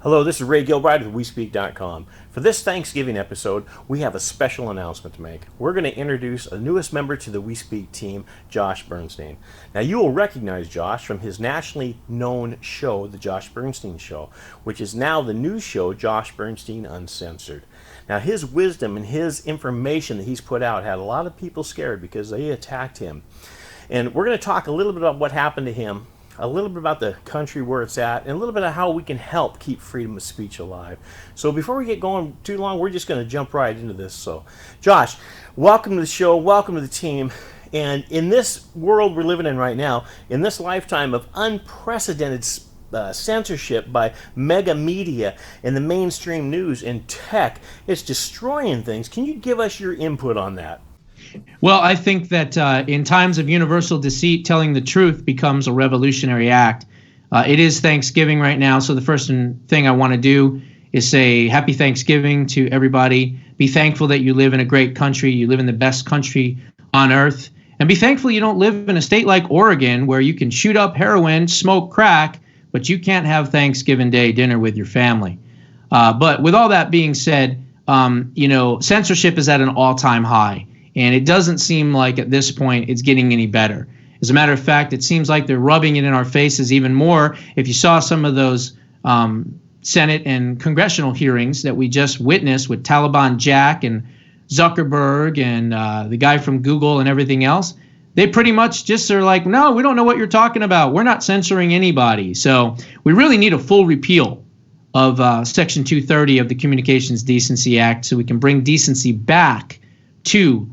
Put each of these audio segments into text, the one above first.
Hello, this is Ray Gilbride with WeSpeak.com. For this Thanksgiving episode, we have a special announcement to make. We're going to introduce a newest member to the WeSpeak team, Josh Bernstein. Now, you will recognize Josh from his nationally known show, The Josh Bernstein Show, which is now the new show, Josh Bernstein Uncensored. Now, his wisdom and his information that he's put out had a lot of people scared because they attacked him. And we're going to talk a little bit about what happened to him, a little bit about the country where it's at, and a little bit of how we can help keep freedom of speech alive. So before we get going too long, we're just going to jump right into this. So, Josh, welcome to the show, welcome to the team. And in this world we're living in right now, in this lifetime of unprecedented censorship by mega media and the mainstream news and tech, it's destroying things. Can you give us your input on that? Well, I think that in times of universal deceit, telling the truth becomes a revolutionary act. It is Thanksgiving right now, so the first thing I want to do is say happy Thanksgiving to everybody. Be thankful that you live in a great country. You live in the best country on earth. And be thankful you don't live in a state like Oregon where you can shoot up heroin, smoke crack, but you can't have Thanksgiving Day dinner with your family. But with all that being said, censorship is at an all-time high. And it doesn't seem like at this point it's getting any better. As a matter of fact, it seems like they're rubbing it in our faces even more. If you saw some of those Senate and congressional hearings that we just witnessed with Taliban Jack and Zuckerberg and the guy from Google and everything else, they pretty much just are like, no, we don't know what you're talking about. We're not censoring anybody. So we really need a full repeal of Section 230 of the Communications Decency Act so we can bring decency back to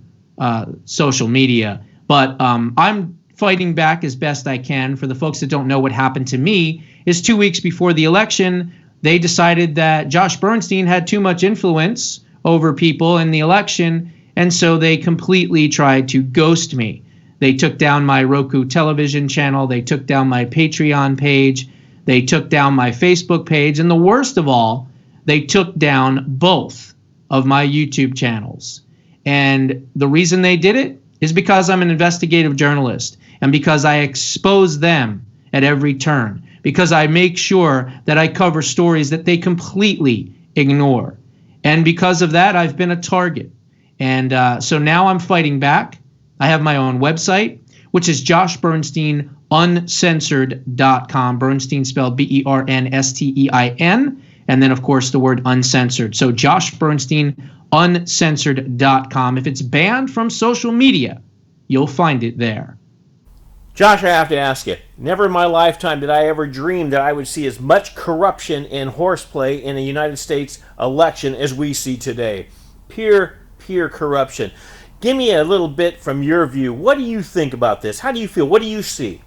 social media. But I'm fighting back as best I can. For the folks that don't know, what happened to me is 2 weeks before the election, they decided that Josh Bernstein had too much influence over people in the election, and so they completely tried to ghost me. They took down my Roku television channel, they took down my Patreon page, they took down my Facebook page, and the worst of all, they took down both of my YouTube channels. And the reason they did it is because I'm an investigative journalist and because I expose them at every turn, because I make sure that I cover stories that they completely ignore. And because of that, I've been a target. And so now I'm fighting back. I have my own website, which is joshbernsteinuncensored.com. Bernstein spelled Bernstein. And then, of course, the word uncensored. So joshbernsteinuncensored.com. If it's banned from social media, you'll find it there. Josh, I have to ask you, never in my lifetime did I ever dream that I would see as much corruption and horseplay in a United States election as we see today. Pure corruption. Give me a little bit from your view. What do you think about this? How do you feel? What do you see?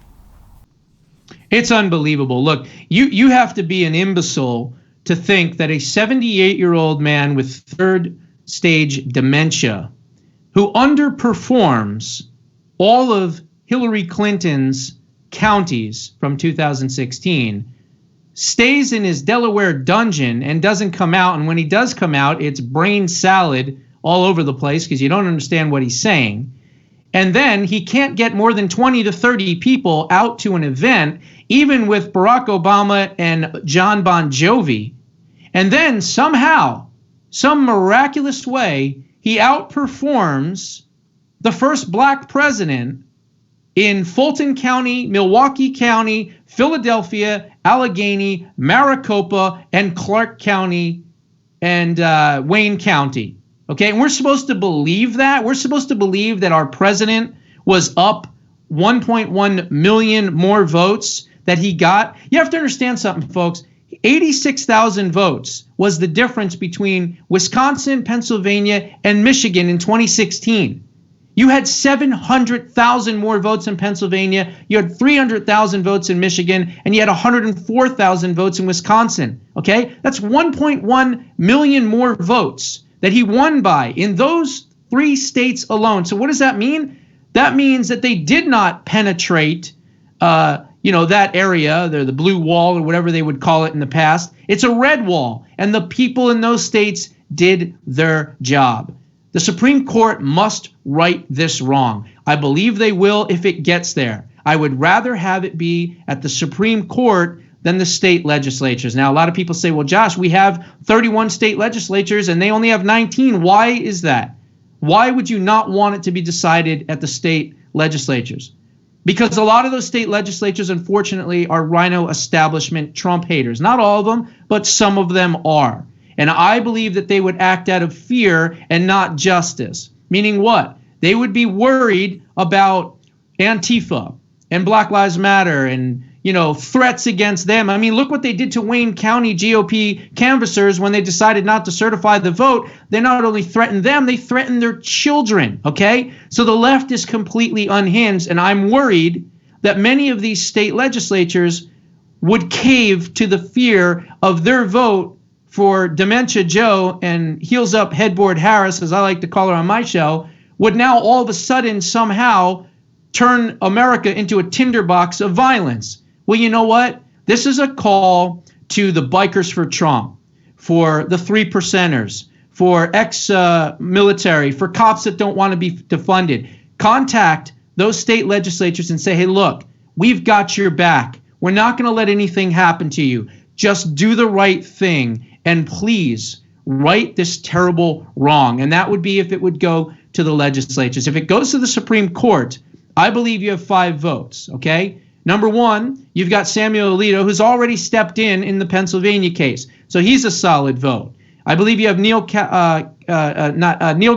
It's unbelievable. Look, you have to be an imbecile to think that a 78-year-old man with third-stage dementia who underperforms all of Hillary Clinton's counties from 2016 stays in his Delaware dungeon and doesn't come out. And when he does come out, it's brain salad all over the place because you don't understand what he's saying. And then he can't get more than 20 to 30 people out to an event, even with Barack Obama and John Bon Jovi. And then somehow, some miraculous way, he outperforms the first black president in Fulton County, Milwaukee County, Philadelphia, Allegheny, Maricopa, and Clark County, and Wayne County. Okay, and we're supposed to believe that? We're supposed to believe that our president was up 1.1 million more votes that he got? You have to understand something, folks. 86,000 votes was the difference between Wisconsin, Pennsylvania, and Michigan in 2016. You had 700,000 more votes in Pennsylvania, you had 300,000 votes in Michigan, and you had 104,000 votes in Wisconsin. Okay? That's 1.1 million more votes that he won by in those three states alone. So what does that mean? That means that they did not penetrate that area, the blue wall or whatever they would call it in the past. It's a red wall, and the people in those states did their job. The Supreme Court must right this wrong. I believe they will if it gets there. I would rather have it be at the Supreme Court than the state legislatures. Now, a lot of people say, well, Josh, we have 31 state legislatures and they only have 19. Why is that? Why would you not want it to be decided at the state legislatures? Because a lot of those state legislatures, unfortunately, are rhino establishment Trump haters. Not all of them, but some of them are. And I believe that they would act out of fear and not justice. Meaning what? They would be worried about Antifa and Black Lives Matter and, threats against them. I mean, look what they did to Wayne County GOP canvassers when they decided not to certify the vote. They not only threatened them, they threatened their children, okay? So the left is completely unhinged, and I'm worried that many of these state legislatures would cave to the fear of their vote for Dementia Joe and Heels Up Headboard Harris, as I like to call her on my show, would now all of a sudden somehow turn America into a tinderbox of violence. Well, you know what? This is a call to the Bikers for Trump, for the 3%ers, for ex-military, for cops that don't want to be defunded. Contact those state legislatures and say, hey, look, we've got your back. We're not going to let anything happen to you. Just do the right thing. And please right this terrible wrong. And that would be if it would go to the legislatures. If it goes to the Supreme Court, I believe you have 5 votes, okay? Number one, you've got Samuel Alito, who's already stepped in the Pennsylvania case. So he's a solid vote. I believe you have Neil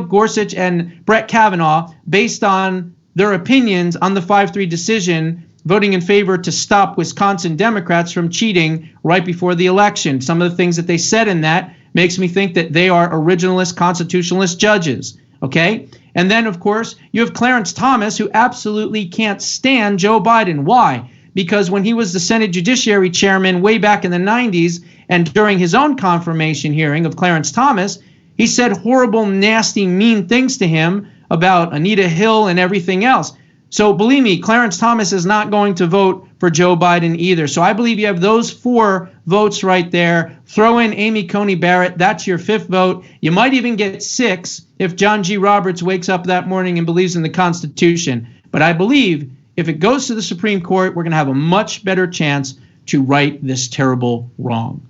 Gorsuch and Brett Kavanaugh, based on their opinions on the 5-3 decision, voting in favor to stop Wisconsin Democrats from cheating right before the election. Some of the things that they said in that makes me think that they are originalist, constitutionalist judges, okay? And then, of course, you have Clarence Thomas, who absolutely can't stand Joe Biden. Why? Because when he was the Senate Judiciary Chairman way back in the 90s, and during his own confirmation hearing of Clarence Thomas, he said horrible, nasty, mean things to him about Anita Hill and everything else. So believe me, Clarence Thomas is not going to vote for Joe Biden either. So I believe you have those 4 votes right there. Throw in Amy Coney Barrett. That's your 5th vote. You might even get 6 if John G. Roberts wakes up that morning and believes in the Constitution. But I believe if it goes to the Supreme Court, we're going to have a much better chance to right this terrible wrong.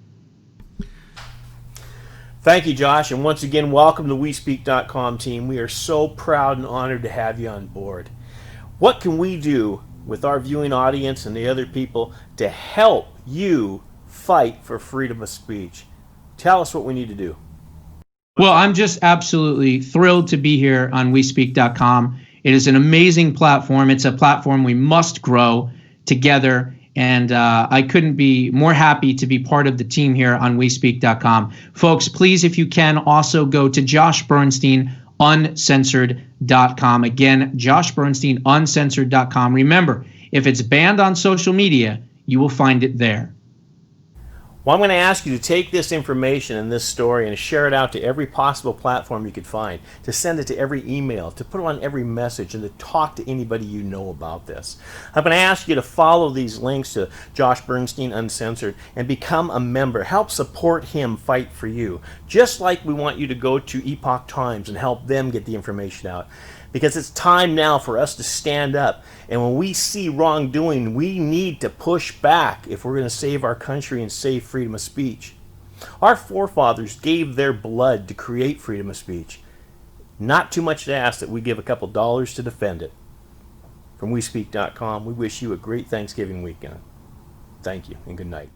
Thank you, Josh. And once again, welcome to WeSpeak.com team. We are so proud and honored to have you on board. What can we do with our viewing audience and the other people to help you fight for freedom of speech? Tell us what we need to do. Well, I'm just absolutely thrilled to be here on WeSpeak.com. It is an amazing platform. It's a platform we must grow together. And I couldn't be more happy to be part of the team here on WeSpeak.com. Folks, please, if you can, also go to Josh Bernstein Uncensored.com. Again, Josh Bernstein Uncensored.com. Remember, if it's banned on social media, you will find it there. Well, I'm going to ask you to take this information and this story and share it out to every possible platform you could find, to send it to every email, to put it on every message, and to talk to anybody you know about this. I'm going to ask you to follow these links to Josh Bernstein Uncensored and become a member. Help support him fight for you, just like we want you to go to Epoch Times and help them get the information out. Because it's time now for us to stand up. And when we see wrongdoing, we need to push back if we're going to save our country and save freedom of speech. Our forefathers gave their blood to create freedom of speech. Not too much to ask that we give a couple dollars to defend it. From WeSpeak.com, we wish you a great Thanksgiving weekend. Thank you and good night.